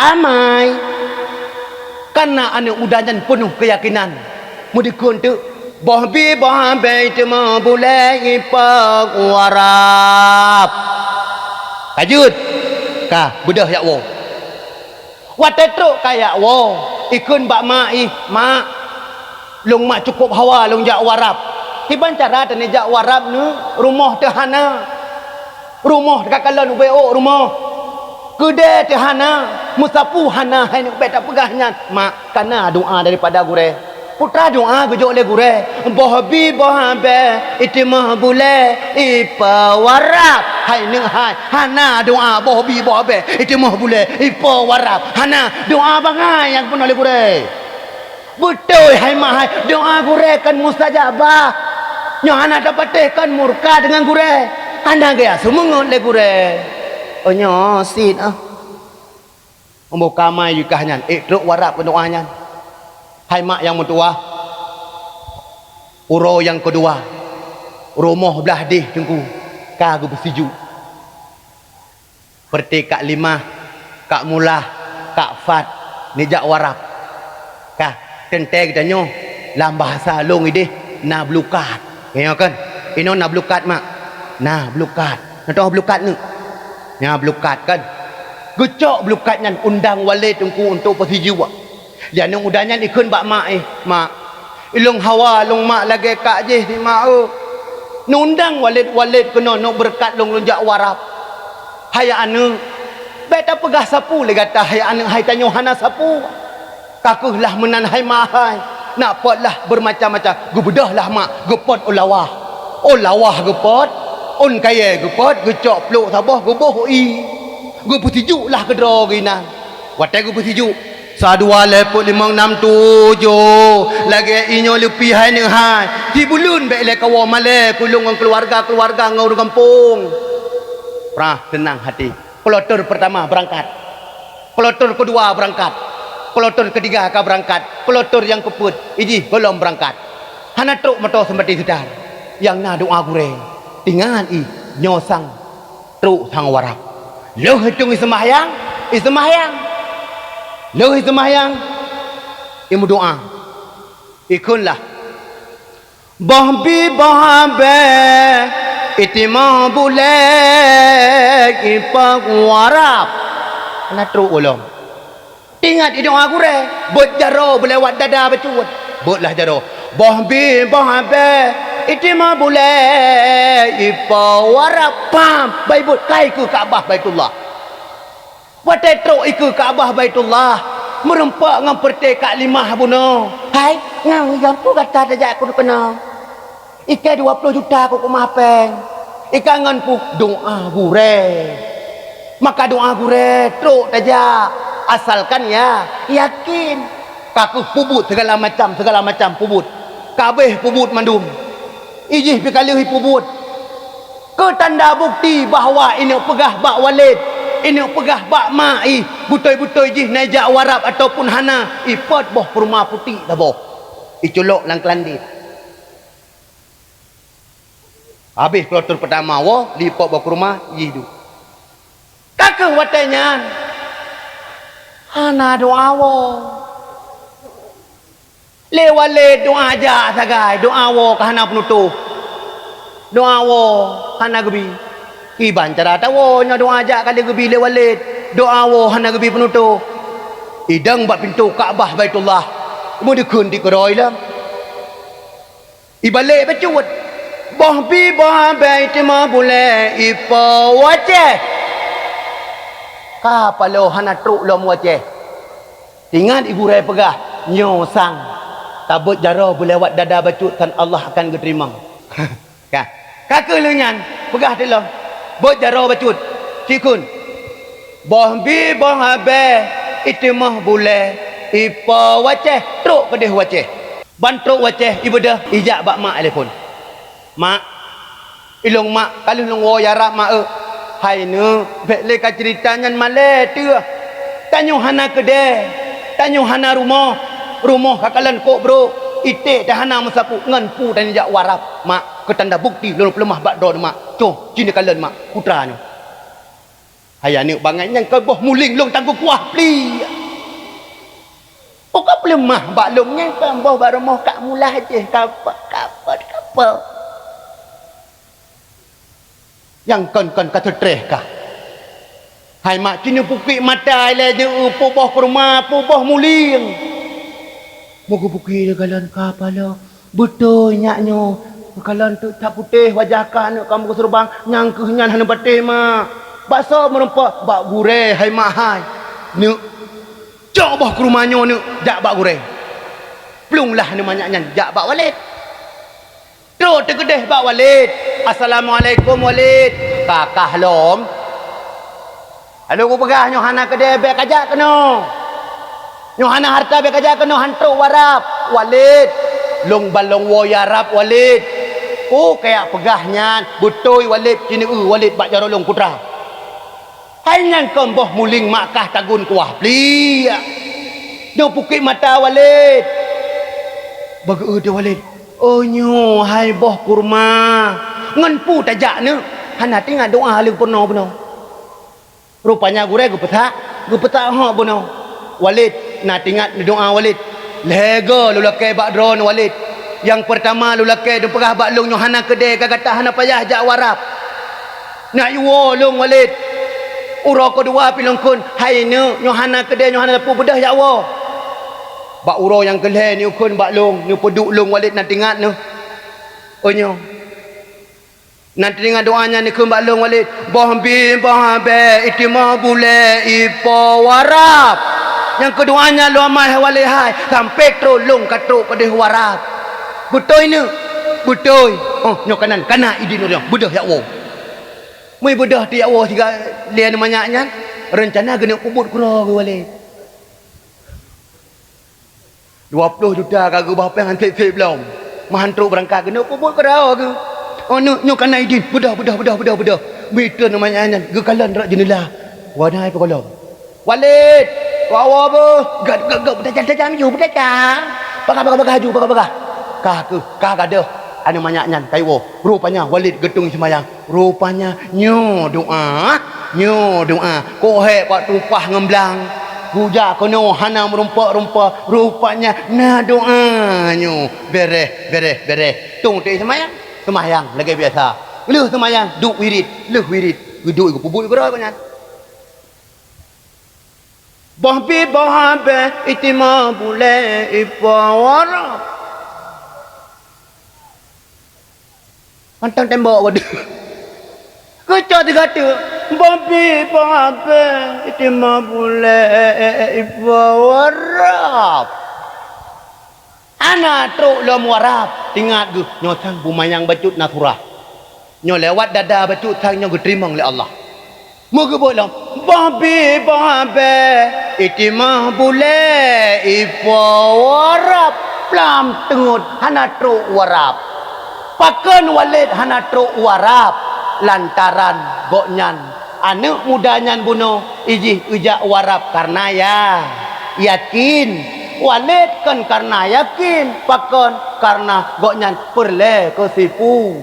Amai karena ane udanan penuh keyakinan mudikun tu bohbi bohbe itu mau boleh ipak warap kajut kah bedah ya wo watetro kayak wo ikun bak mai mak long mak cukup hawa long jak warap tiban cara tani jak warap ni rumah tehana rumah dekat kalon ubeo rumah Kuda tehana musapu hana hai nak beta pegahnya mak kana doa daripada gure putra doa gejok le gure bohbi bohabe itimah bule ipa warap hai neng hai hana doa bohbi bohabe itimah bule ipa warap hana doa bangai yang pun oleh gure betul hai mah hai doa gure kan mustajabah nyo hana dapat kan murka dengan gure anda gaya semungut le gure oh nyosit membuka mai yukahnya truk warap doanya hai mak yang mentua uro yang kedua rumah belah deh tengku kagu bersiju perti kak lima kak mulah kak fat nijak warap kah tenteng kita nyo dalam bahasa long ide na blukat ya kan ino na blukat mak na blukat na blukat ni nya blukat kan gecok blukatnya undang walid tungku untuk persiju dia nang udahnya ikun bak mak mak ilung hawa long mak lagi kak je di mak nundang walid kena nak berkat long lonjak warap haya anu beta pegah sapu le kata haya anu hai tanyo hana sapu kakuhlah menan hai mahai nak potlah bermacam-macam gubedahlah mak gepot olawah gepot on kaya gepot gecok peluk sabah gubuh gue putiju lah kedro gina watai gue putiju 12.567 lagi inyo lepi hai ni hai di bulun baik le kawa male kulung keluarga ngau kampung prah tenang hati klotor pertama berangkat klotor kedua berangkat klotor ketiga akan berangkat klotor yang keput iji belum berangkat hana truk motor sembati sedar yang na doa gure tinggal nyosang truk sang warap lo hitung ismahyang lo ismahyang imu doa ikunlah bahbi bahabe itimah bule ipak warap kena truk ulong ingat doa gure bot jaro belewat dada becut botlah jaro bahbi bahabe itimah bule ipa warap pam baibut kai ke Kaabah Baitullah watetro iku Kaabah Baitullah merempak ngam perti kak limah buno hai ngam yang tu kata saja aku kena ikai 20 juta aku kumapeng ikai ngan pu doa gure maka doa gure truk saja asalkan ya yakin kaku pubut segala macam pubut kabeh pubut mandum ijih pikalihi pubut ketanda bukti bahawa ini pegah bak walid ini pegah bak mai butoi-butoi ijih najak warap ataupun hana ipot boh perumah putih dah boh iculok lang kelandit habis klotor pertama wo lipot boh perumah ijih du kakak watanya hana doa wo lewale doa aja sagai doa wo kahana penutup doa wo hana gebi iban cara tawo nya doa aja kali gebi lewale doa wo hana gebi penutup idang bak pintu Kaabah Baitullah mu dikun dikeroi lah ibalik becut bahbi bahbai tema bule ipa wajeh kapalo hana truk lo wajeh ingat ibu rai pegah nyosang tabut jaro belewat dada bacut kan Allah akan diterima kah kakak lenyan pegah dia bot jaro bacut cikun bahbi bahabe itimah bule ipa waceh truk kedeh waceh ban truk waceh ibadah ijak bak mak telefon mak ilung mak kalau long wo yarap mak hai ne bek le ka ceritanya male tu tanyo hana kedeh tanyo hana rumah kakalan kok bro itik dah hana masapu ngan pu dan jak warap mak ketanda bukti lulus lemah bak do mak coh cina kalan mak putranya Hai anak bangai yang kau boh muling long tangguh kuah pli. Oh kau belum mah bak long yang kau boh baromah kak mulah je kapa. Yang kon kata treh kah. Hai mak cina pukik mata le je boh kurma boh muling. Moga pukik dia galan kapala. Betul nyaknya. Kalau tu tak putih wajah kah nak kamu keserbang nyangkehnya hana batih mak. Bakso merempak bak gureh hai mak hai. Nak coba ke rumahnya nak jak bak gureh. Pelunglah ni manyaknya jak bak Walid. Terus tergedeh bak Walid. Assalamualaikum Walid. Kakah lom. Halo ku pegah nyo hana kedai bek ajak keno. Nyo hana harta bek ajak keno hantu warap Walid. Long balong wo yarap Walid. Oh kayak pegahnya betul Walid kini Walid bak jarolong putra. Hai yang kemboh muling makah tagun kuah pli. Nyo pukik mata Walid. Bagi dia Walid. Oh nyo hai boh kurma. Ngan pu tajak ne. Hana tinggal doa haling penuh. Rupanya gure gu petak ha penuh. Walid na tinggal doa Walid. Lega lulakai bak drone Walid. Yang pertama lulakai dia pegah bak long nyo hana kedai kata hana payah jak warap. Nak yuwo long Walid. Uro kedua pilongkun hai ne nyo hana kedai nyo hana lepu bedah ya Allah. Bak uro yang keleh ni ukun bak long ni peduk long Walid nak tingat ne. Oh nyo. Nanti dengan doanya ni kun bak long Walid. Bohbi bohbe itimah bule ipo warap. Yang keduanya lu amai Walid hai sampai trolong katruk pada warap. Betul ni. Betul. Oh nyo kanan idin dia bedah ya Allah. Mai bedah ti Allah tiga lian manyaknya rencana kena kubur kura ke Walid 20 juta kagak berapa yang hantik-hantik belum mahantu berangkat kena kubur kura ke oh nyo kana idin bedah meter namanya ge kalan rak jenela wadai pekolong Walid wawa bu gak bertajam you bertajam pakai haju pakai kah ada anu manyaknya kaiwo rupanya Walid gedung semayang rupanya nyo doa kohe pak tupah ngemblang huja kono hana merumpa rupanya na doa nyo bereh tung ti semayang lagi biasa leuh semayang duk wirid geduk iku pubuk berapa nya bahbi bahabe itima bule ipawara Pantang tembok waduh. Kecok digatu. Babi babe itimah bule ibawarap. Ana truk lom warap. Tingat gu nyotang bumayang bacut naturah. Nyo lewat dada bacut tang nyo geterimang oleh Allah. Moga bolong. Babi babe itimah bule ibawarap. Plam tengut hana truk warap. Pakan Walid hana truk warap lantaran goknyan anak mudanya bunuh ijih ujak warap karena yakin Walid kan karena yakin pakan karena goknyan perle kesipu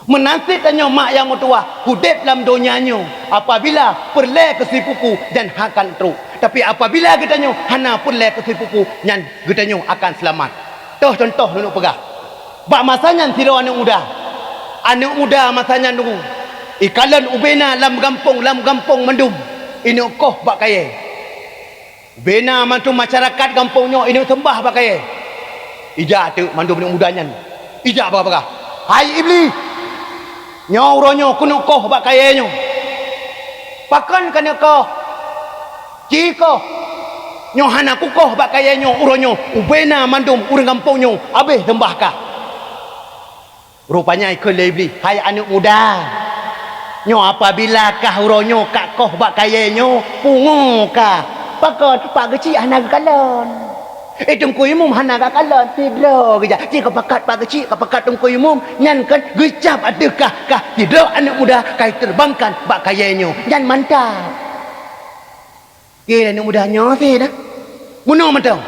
menanti tanya mak yang mutua hudip dalam dunianya apabila perle kesipupu dan akan truk tapi apabila kitanya hana perle kesipupu nyan kitanya akan selamat toh contoh dulu pegah bak masanya tiro anak muda masanya nunggu ikalan ubena lam gampung mendum ini koh bak kaya ubena mantu masyarakat kampungnya ini sembah bak kaya ijak tu mandu anak mudanya ijak bak hai iblis nyauronyo kuno koh bak kaya nyo pakan kena koh jiko nyohana kukoh bak kaya nyo uronyo ubena mandum urang kampungnya habis sembah kah rupanya ikut lebih hai anak muda nyo apabila kah uronyo kak koh bak kaya nyo pungu kah pakot pak kecil anak kalon tungku imum hana kalon tidur keja jika pakat pak kecil pakat tungku imum nyan kan gecap adakah kah tidur anak muda kai terbangkan bak kaya nyo nyan mantap kira anak muda nyo sih dah bunuh mantap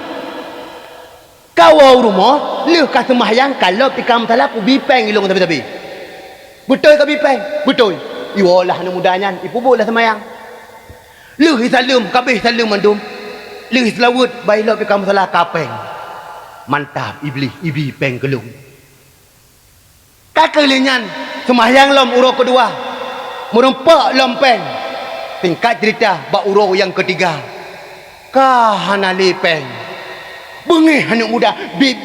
kawau rumah leuh ka sembahyang kalau tikam salah ku bipeng ilung tapi betul ke bipeng betul iwalah anak mudanya ipubuklah semayang leuh salam kabeh salam mandum leuh selawut bailok pe kamu salah kapeng mantap iblis peng kelung kakelenyan semayang lom urau kedua merempak lompeng tingkat cerita bak urau yang ketiga kahana lepeng bengih anak muda bit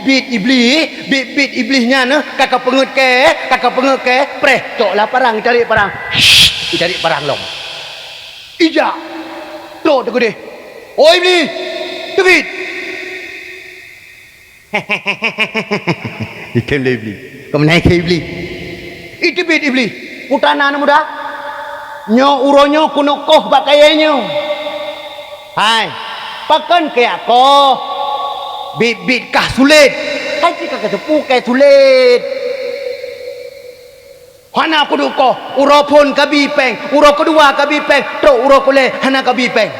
iblisnya nah kakak pengut ke preh coklah parang cari parang cari parang lom ijak tok tu gede oh iblis tebit ikan iblis kau menaik ke iblis itu bit iblis putana anak muda nyo uronyo kuno koh pakaiannya hai pakan kayak koh bit kah sulit hai jika ketepu kayak sulit hana kudu koh uro pun kabi peng uro kedua kabi peng tok uro kule hana kabi peng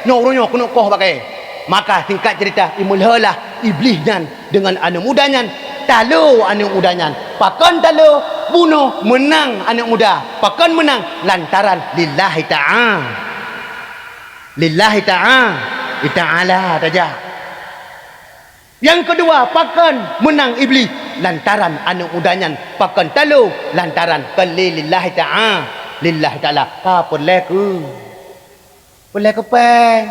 nyo uronyo kuno koh pakai maka singkat cerita imulhalah iblisnya dengan anak mudanya talu anak mudanya pakan talu bunuh menang anak muda pakan menang lantaran lillahi ta'ala saja yang kedua pakan menang iblis lantaran anak mudanya pakan talu lantaran lillahi ta'ala boleh ke peng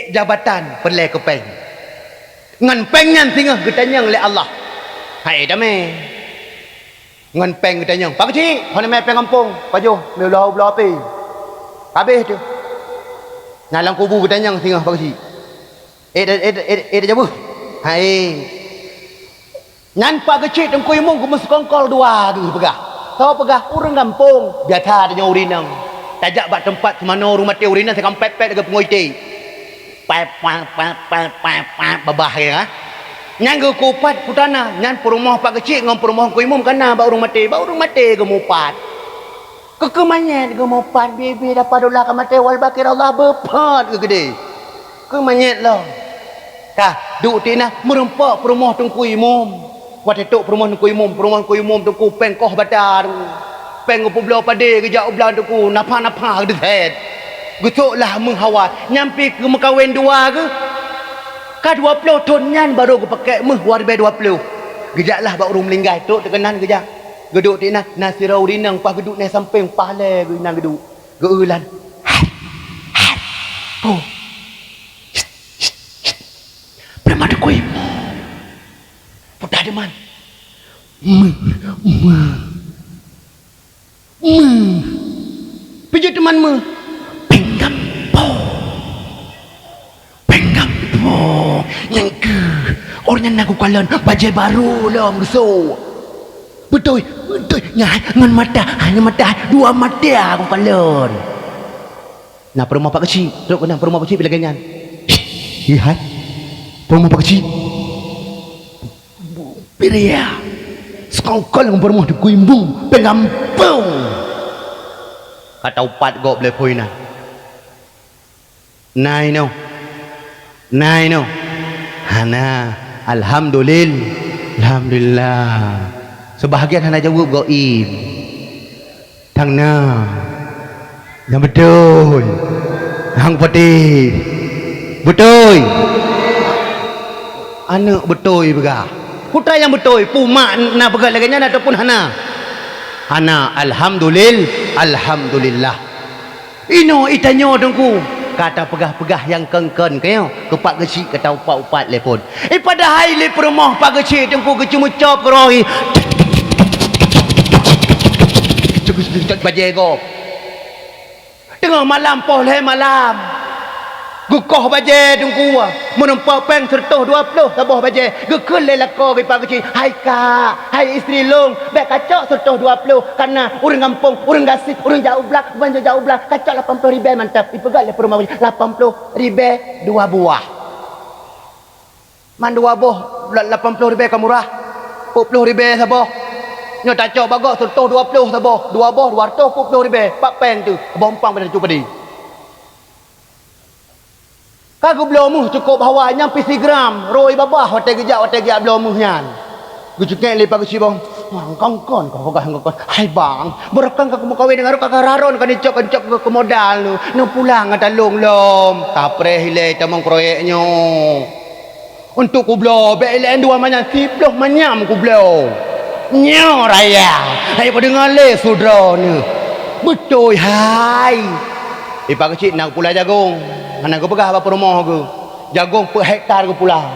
jabatan boleh ke peng ngan pengnya tinggal getanya oleh Allah hai dame ngan peng getanya pak cik hone me peng kampung pajo belau api habis tu ngalang kubu getanya tinggal pak cik dah jauh hai ngan pak kecil tengkui mung ku muskongkol dua tu pegah tahu pegah urang kampung biasa ada urinang tajak bak tempat semana rumah teh urinang sekam pepet dengan pengoiti babah ya nyang ke kupat putana nyan perumah pak kecil ngam perumah ku imum kana ba urang mati gemupat kekemanyet gemupat bibi dapat dolah ka mati wal bakir Allah bepat ke gede kemanyet lah tah duk tina merempak perumah tungku imum wat tok perumah tungku imum tungku peng koh badar peng upublau pade gejak ublan tungku napa gedet gutuklah menghawa nyampi ke mekawin dua ke ka 20 ton nyan baru aku pakai meh warbe 20 gejaklah bak urung melinggai tok terkenan gejak geduk tina nasirau rinang pas geduk ni samping pahle rinang geduk geulan oh prema de koi pudah deman pijat teman yang ke orang nak kualan baju baru lah musuh betul ngan mata dua mata aku kalon nak perumah pak kecil duk kena perumah pak kecil bila ganyan hai perumah pak kecil piria sekongkol dengan perumah di kuimbung pengampung kata upat gok boleh poina nai no hana alhamdulillah sebahagian hana jawab gaib tangna yang betul hang putih betul anak betul begah putra yang betul puma nak pegat laganya ataupun hana alhamdulillah ino itanyo dengku kata pegah-pegah yang kengken kaya kepak kecil kata upat-upat lepon pada hai le perumah pak kecil tengku kecuma cop keroi cukup bajego tengah malam poleh malam gukoh baje tengku menempak peng sertoh 20 tabah baje gekul le lako ke pak kecil hai isteri long bek kacak sertoh 20 karena urang kampung urang gasik urang jauh belak banjir jauh belak kacak 80 ribu mantap dipegat le perumah 80 ribu 2 buah man 2 buah 80 ribu ka murah 40 ribu sabah nyo tacak bagak sertoh 20 sabah 2 buah 240 ribu pak peng tu bompang pada cupadi kagu belomuh cukup hawa nyampi 1 gram roi babah watai gejak belomuh nyan gu cukek lepas kecil bang kongkon kongkon hai bang berekang ke mau kawin dengan kakak raron kan dicok ke modal nu pulang ada lom kapre hile tamang proyeknya untuk kublo belen dua manyam siploh manyam kublo nyo raya hai pada ngale sudra ni betul hai ipa kecil nak pula jagung anak aku pegah apa rumah aku jagung per hektar aku pulang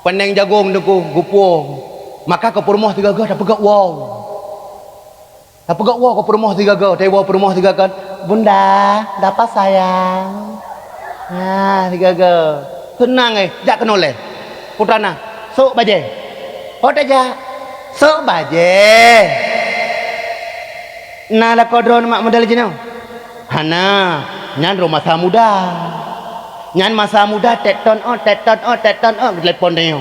peneng jagung tu ku gupuh maka ke rumah 3 dah pegak wow dah pegak wow ke rumah 3 tewa rumah 3 bunda dapat sayang nah 3 tenang jak kenoleh putrana sok baje hot aja sok baje nah la kodron mak modal jenau hana nyan rumah muda nyan masa muda teton telepon dia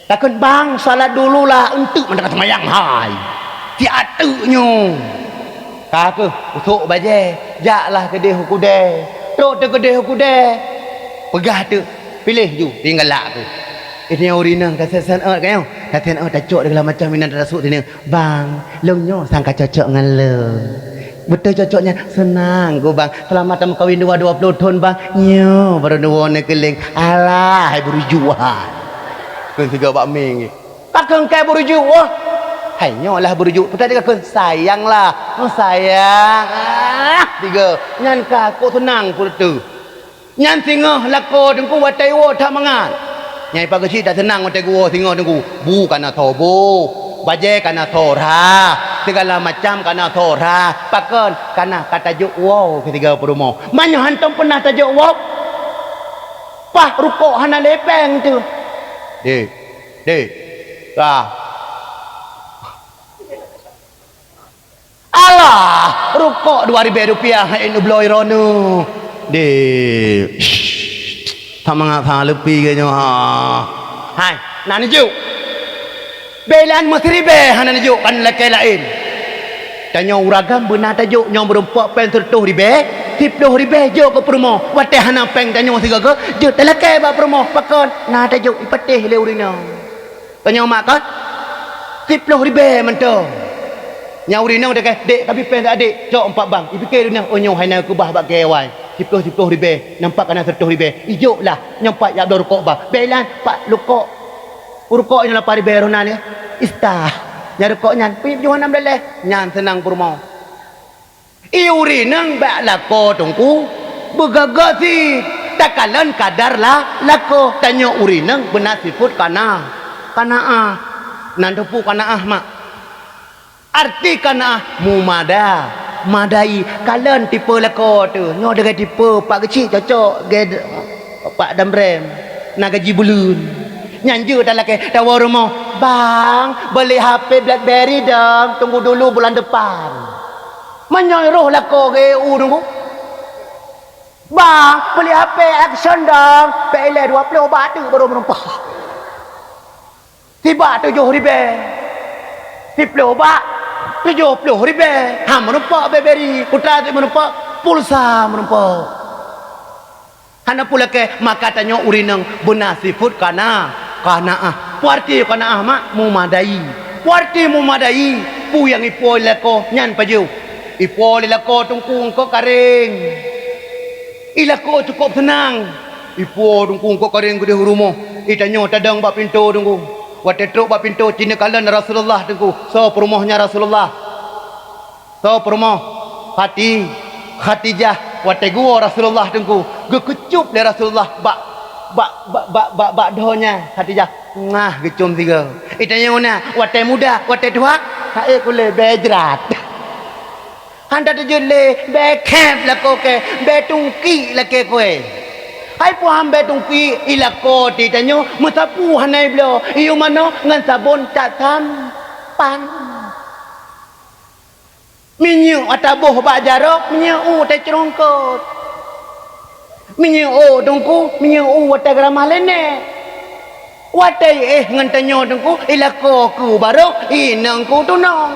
takkan bang salat dulu lah untuk mendekat semayang hai tiatunya kakak usuk baje jaklah kedai hukude truk tu kedai hukude pegah tu pilih ju tinggal lak tu ini urina kasihan kan kasihan tajok dia macam minan rasuk sini bang longnya sangka cocok dengan le betul cocoknya senang go bang selamat kamu kawin 20 tahun bang nyo baru dua nak keling alah berjuang kan 3 bak ming takkan kai berjuang wah hanya lah berjuang tadi kan sayanglah sayang 3 nyan ka ko tenang ku tu nyan singa lako dengku watai wo tak mangat nyai pagasi tak tenang watai go singa dengku bukan tobo baje kana thora segala macam kana thora pakon kana kata juk wow ketiga perumo manyo hantam pernah tajuk wow pah rukuk hana lepeng tu dek alah rukuk 2,000 rupiah ini bloi rono dek sama ngapa lebih kayaknya hai nani juk belan masribe hana juk kan laki lain tanya uragam benar tajuk nyong berempat pen 30 ribe 10 ribe jo ke promo wate hana peng tanya siga ke je telake ba promo pakon na tajuk ipatih le urina tanya mak kan 10 ribe mento nya urina dek tapi pen tak adik jok 4 bang ipikir dunia onyo hana ku bah bak kewai 10 ribe nampak kana 10 ribe ijo lah nyampak ya dor kok ba belan pak lukok urkok ini 8 ribe ronan ya istah nyari kok nyan pip jualan 16 nyan senang purmo iuri nang bak lako tungku begagasi takalan kadar lah lako tanya uri nang benar sifut kana nandopu kana mak arti kana mumada madai kalen tipe lako tu nyo dengan tipe pak kecil cocok ged pak damrem nak gaji bulun nyanju dah laki dah rumah bang beli HP BlackBerry dong tunggu dulu bulan depan menyoy roh lako ke tunggu bang beli HP action dong PL 20 baht tu baru menumpah tiba 7 ribu 10 baht 70 ribu ham menumpah BlackBerry putra tu menumpah pulsa menumpah hana pula ke maka tanya urinang benar sifut kana puarti kana mak mumadai puarti mumadai pu yang ipoi lako nyan paju ipoi lako tungkung ko karing ilako cukup senang ipoi tungkung ko karing gede hurumo itanyo tadang bak pintu tunggu wate truk bak pintu cina kalan Rasulullah tunggu so perumahnya Rasulullah so perumah hati Khadijah wate gua Rasulullah tunggu gekecup le Rasulullah bak donya Khadijah ngah gecum 3 itanya mana wate muda wate tua hae kule bejrat handa tujule be kep lako ke be tungki lake koe hai pu hambe tungki ilako titanyo matapu hanai blo iyo mano ngan sabon tatam pan minyu ataboh bak jarok minyu te cerongkot minyu dongku minyu wate gramalene wate ngantanyo dongku ilako ku baro inangku tunong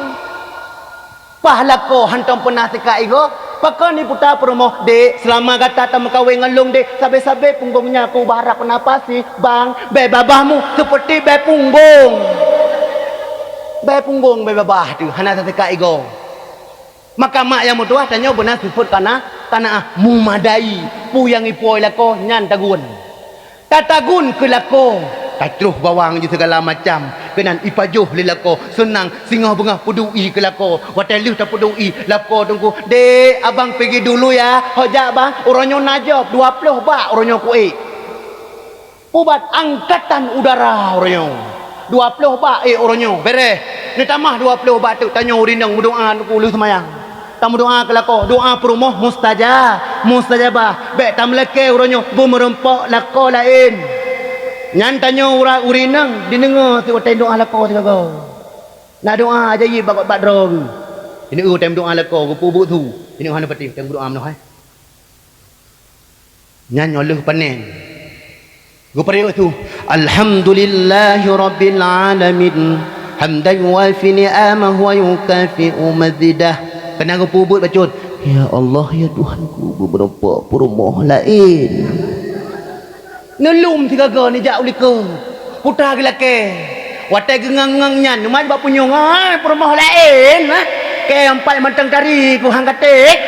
pahlako hantam pernah tika igo pakan ni puta promo de selama kata tam kawin ngalung de sabe-sabe punggungnya ku barak kenapa sih bang be babahmu seperti be punggung Bai punggung bai babah tu hana tateka ego. Maka mak yang mutuah tanya benar sifat kana mumadai pu yang ipoi lako nyan tagun. Tatagun ke lako. Tatruh bawang je segala macam. Kenan ipajuh li lako. Senang singgah bengah pudui ke lako. Watelih tak pudui lako tunggu. Dek abang pergi dulu ya. Hojak bang. Orangnya najab 20 bak orangnya kuih. Ubat angkatan udara orangnya. 20 bak orangnya. Beres. Ni tamah 20 bak tu. Tanya urinang berdoa aku lu semayang. Tamu doa ke lako. Doa perumah mustajab. Mustajabah. Bek tam leke orangnya. Bumerempok lako lain. Nyan tanya urinang. Dinengar tu time doa lako tu kau. Nak doa aja ye babat badrong. Ini time doa lako. Gupu buk tu. Ini hana pati. Time doa menoh. Nyan nyoluh panen. Gupari tu. Alhamdulillahi rabbil alamin. Hamdan yuafi ni'amah wa yukafi'u mazidah. Kena gupu buk bacot. Ya Allah ya Tuhanku. Beberapa rumah lain. Nelum tiga ga ni jak ulika. Putar ke laki. Watai gengang-gengang nyan. Numan bak punyong. Rumah lain. Ke empat mantang tari. Kuhang katik.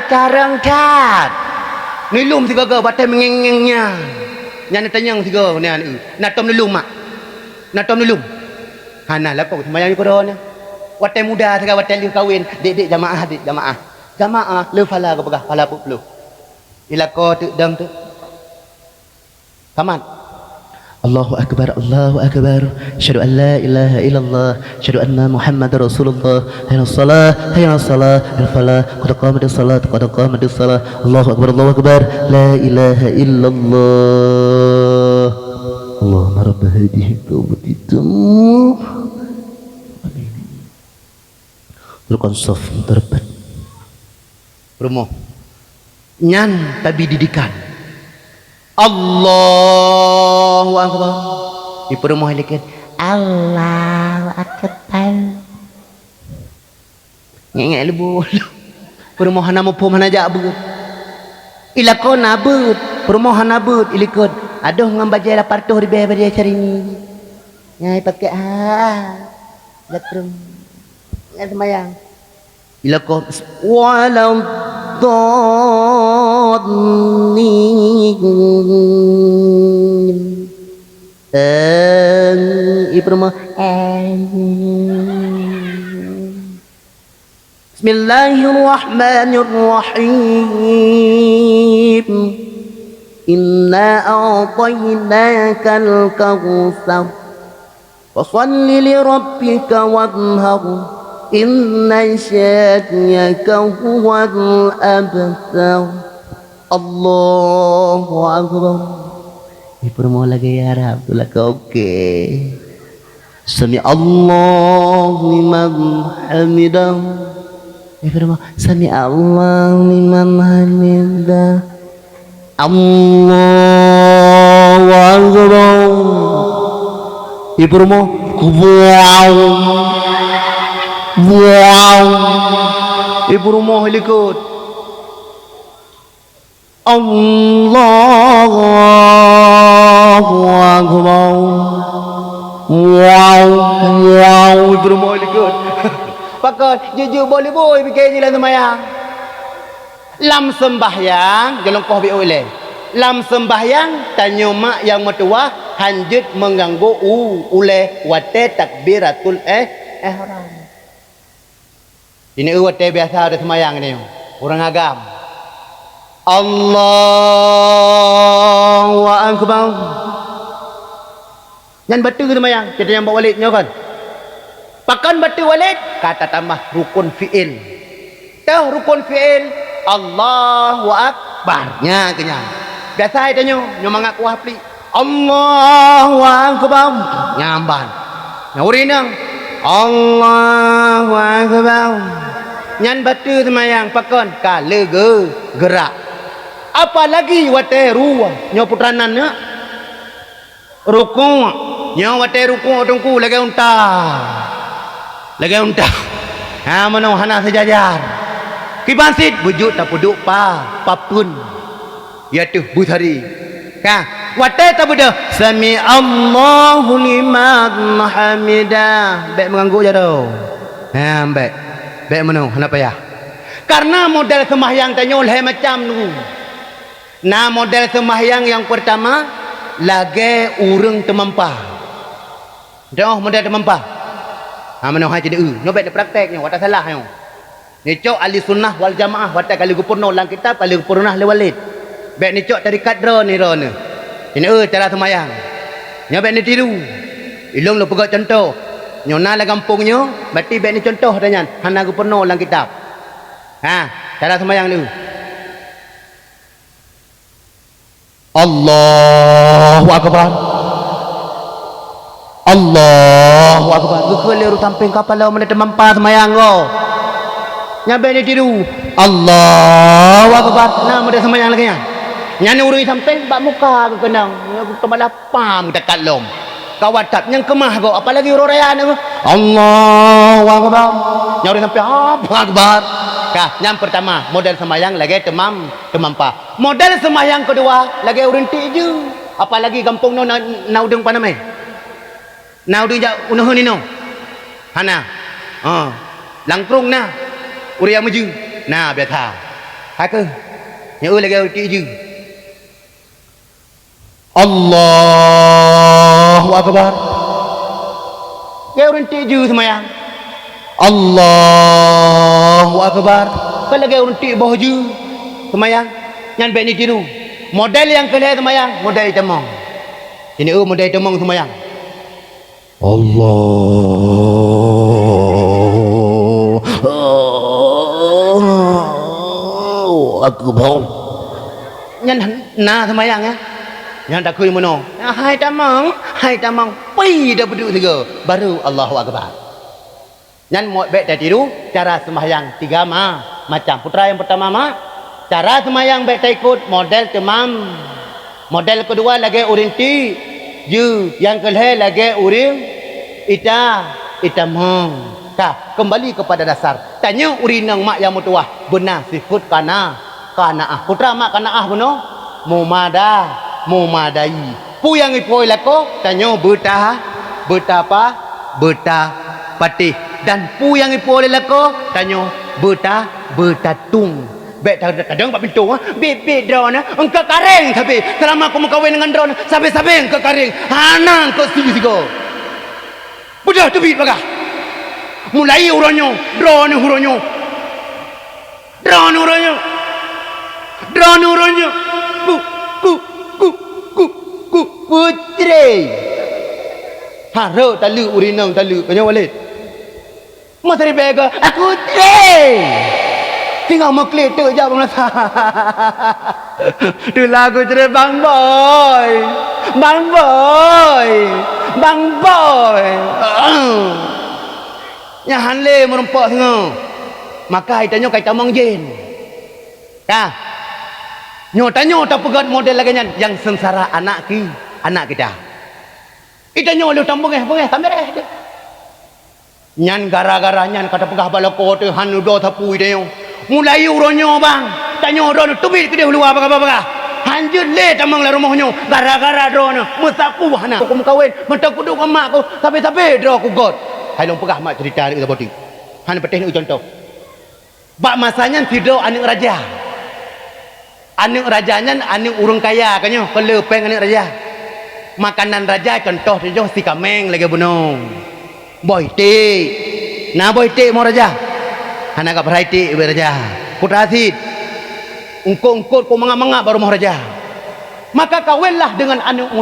Carang cat. Nelum tiga ga. Watai mengengengnya. Nyan tanyang tiga. Natom nelum mak. Natom nelum. Hana lah kau. Semayang ni korona. Watai muda. Tiga watai liu kahwin. Dek-dek jamaah. Dek jamaah. Jamaah. Liu fala kau pegah. Fala puk peluh. Ila kau tu dang tu. Tamat. Allahu akbar, Allahu akbar. Asyhadu an la ilaha illallah, asyhadu anna Muhammadar Rasulullah. Hayya shalah, hayya shalah, hayya falah. Qad qamatis salat, qad qamatis salah. Allahu akbar, Allahu akbar. La ilaha illallah. Allahumma rabb hadhihi tawbati tam. Rukun saf terbat. Rumah. Nyan tabi didikan. Allahu akbar. Di perumah lihat Allahu akbar. Ngek lebu. Perumah nama pom hana jak beut. Ila kona beut. Perumah hana beut ilikut. Aduh ngam bajai la partuh di beh bajai cari ni. Ngai pakai Latrum. Ngai semayang. Ila ko walau Bismillahirrahmanirrahim. Inna a'tainakal kautsar fasholli li rabbika wanhar. Inna syani'aka huwal abtar. Allahu akbar. Permohon lagi ya Arab tu lah kau okey. Sami Allahu liman hamidah. Permohon sami Allahu liman hamidah. Allahu akbar. Permohon wow. Wow. Ibu rumah likut. Allahu akbar. Wow. Wow. Ibu rumah likut. Pakai jujur boleh boy bikin je lah semayang. Lam sembahyang jalan kau bi oleh. Lam sembahyang tanya mak yang mertua hanjut mengganggu oleh wate takbiratul ihram. Ini uat biasa ada semayang ni. Orang agam. Allahu akbar. Yang betul semayang. Kita yang bawa walidnya kan. Pakan betul walid. Kata tambah rukun fi'il. Tahu rukun fi'il. Allahu akbar. Nya kenyang. Biasa saya tanya. Nyomangat kuah peli. Allahu akbar. Nyamban. Nyawurinang. Allahu akbar. Nyan batu semayang pakon kala gerak. Apa lagi wate ruwa nyo putranan nya. Rukun. Nyo wate rukun tungku lagi unta. Lagi unta. Ha mano hana sejajar. Kibansit bujuk tak puduk papun. Ya tu buthari. Ka Watai tak benda. Sami Allahu liman hamidah. Baik mengganggu je tu. Baik. Baik mana? Kenapa ya? Karena model sembahyang tanya oleh macam tu. Nah, model sembahyang yang pertama lagi urang termampah. Dah model termampah. Mana hai jadi baik dia prakteknya, watak salah yo. Ni cok ahli sunnah wal jamaah, watak kali gupurno lang kitab, kali gupurnah le walid. Baik ni cok tarikat dro ni ro ni. Ini cara sembahyang. Nya baik ni tiru. Ilung lu pegang contoh. Nyona la kampungnya, berarti baik ni contoh tanya. Hana gupurno lang kitab. Cara sembahyang dulu. Allahu akbar. Allahu akbar. Gekeleru samping kapal mana termampah sembahyang kau. Nya baik ni tiru. Allahu akbar. Nah, mudah sembahyang lagi nya. Nya urui samping bak muka ke kenang. Aku kepala pam dekat lom. Kawatap yang kemah kau apalagi uraya ni. Allahu akbar. Nya urui samping apa akbar. Yang pertama model sembahyang lagi termampah. Model sembahyang kedua lagi urinti je. Apalagi kampung no naudeng panamai. Naudeng jak unuh ni no. Hana. Langkrung na. Uria maju. Nah biasa. Hake. Nya lagi urinti je. Allahu akbar. Lagi urinti je sembahyang. Allahu akbar. Kalau lagi orang tik bawah je sembahyang. Yang baik ni tiru. Model yang kelihatan sembahyang, model temong. Ini model temong sembahyang. Allahu akbar. Yang nah sembahyang ya. Yang tak kuy mono. Hai temong, pi dah berduk tiga baru Allahu akbar. Yang mau baik dah tiru cara sembahyang tiga macam. Putra yang pertama cara sembahyang baik tak ikut model temam. Model kedua lagi urinti je. Yang kedua lagi uring itamong. Kembali kepada dasar. Tanya urinang mak yang mutuah benar sifat kanaah. Putra mak kanaah benar mumadai. Pu yang ipoi lako tanya betah patih. Dan pu yang ipu oleh lako tanya betatung. Baik kadang pak pintu bebek drone engkau karing tapi selama aku mengkawin dengan drone sampai engkau karing hana engkau sigo budak tebit bagah mulai uronyo drone ku putri haro talu urinang talu kanya walid Masari bega aku tinggal meklik tu je masa. Tu lagu cerita Bang Boy. Nya hanle merempak sengo. Maka itanya kai tamang jen. Nyo tanyo tak pegat model lagi yang sengsara anak kita. Itanya lu tambung kamera dia. Nyan gara-gara nyan kata pegah balako tu hanu do tapui dia. Mulai uronyo bang. Tanyo do tubit ke dia luar apa. Hanjut le tamang la rumahnya gara-gara do na musaku hana. Aku kawin mentak kuduk mak aku sampai do aku god. Hai long pegah mak cerita dia boti. Han petih ni contoh. Bak masanya tidur anak raja. Anak rajanya anak urang kaya kanyo kelepeng anak raja. Makanan raja contoh dia si kameng lagi bunung. Boy tik. Nah boy tik mau raja. Anak kap berai tik raja. Putra Asid. Ungkut ko manga baru mau raja. Maka kawinlah dengan anak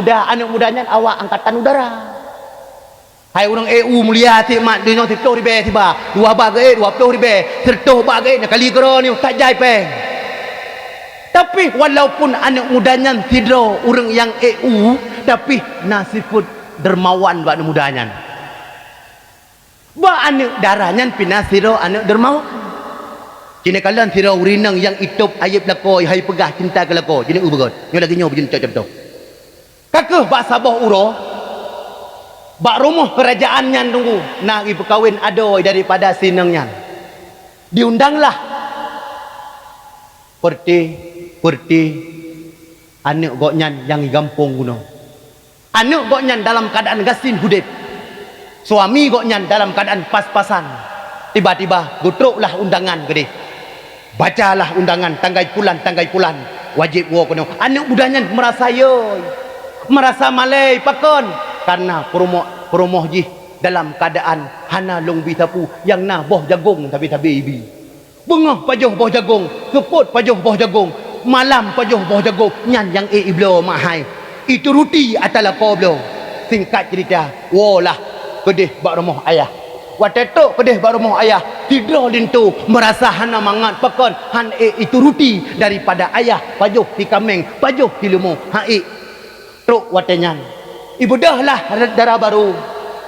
mudanya awak angkatan udara. Hai orang EU mulia ti mak dinyo ti to ribe tiba. 2 bagai 20 ribe. Sertoh bagai nak kali kero ni tak jai peng. Tapi walaupun anak mudanya tidro orang yang EU tapi nasibut dermawan buat mudanya. Ba anak darahnya pinasiro anak dermawan. Cina kalian sira urinang yang itop ayib lako hai pegah cinta ke lako. Cina ubagot. Nyo lagi nyo begini cocok tu. Kakeh bak sabah uro. Bak rumah kerajaannya tunggu nak pergi berkahwin adoi daripada sinangnya. Diundanglah. Perti Anak goknyan yang gampung gunung. Anak goknyan dalam keadaan gasin hudip. Suami goknyan dalam keadaan pas-pasan. Tiba-tiba gutruklah undangan gede. Bacalah undangan tanggai pulan. Wajib wo kono. Anak budanya merasa yoy. Merasa malai pakon. Karena perumoh jih dalam keadaan hana long bitapu yang na boh jagung tabi-tabi ibi. Bengah pajoh boh jagung, keput pajoh boh jagung, malam pajoh boh jagung, nyan yang iblo mahai. Itu ruti atalah koblo. Singkat cerita, wolah kedih bak rumah ayah. Watetok kedih bak rumah ayah, tidur lintu merasa hana mangat pakon han itu ruti daripada ayah pajoh di kameng, pajoh di lumu. Truk watenyan. Ibu dah lah darah baru.